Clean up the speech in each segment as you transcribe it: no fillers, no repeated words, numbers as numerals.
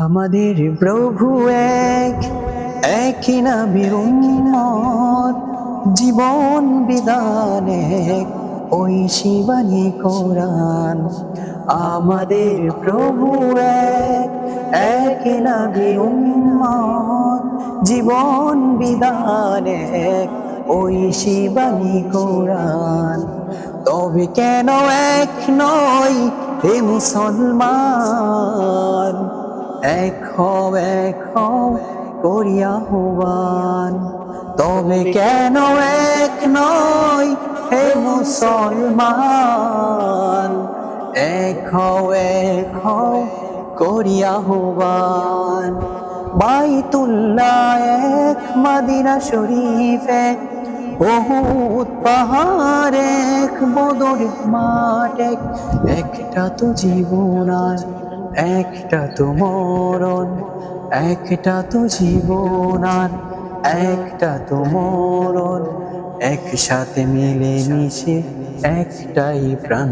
আমাদের প্রভু এক, একই নবীর উম্মত, জীবন বিধান এক, ওই শিবানী কোরআন। আমাদের প্রভু এক, একই নবীর উম্মত, জীবন বিধান এক, ওই শিবানী কোরআন। তবে কেন এক নয় হে মুসলমান, এক হও করি আহ্বান। তবে কেন এক নয় হে মুসলমান, এক হও করি আহ্বান। বাইতুল্লাহ এক, মদিনা শরীফ এক, উহুদ পাহাড় এক, বদর মাঠ এক, একটা তো জীবন আর একটা তো মরণ, একটা তো জীবন আর একটা তো মরণ, একসাথে মিলে মিশে একটাই প্রাণ।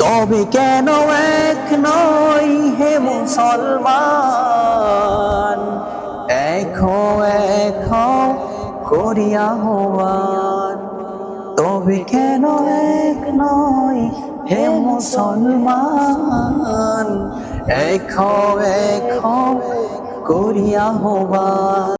তবে কেন এক নয় হে মুসলমান, এক হও করি আহ্বান। তবে কেন এক নয় হে মুসলমান, এক হও করি আহ্বান।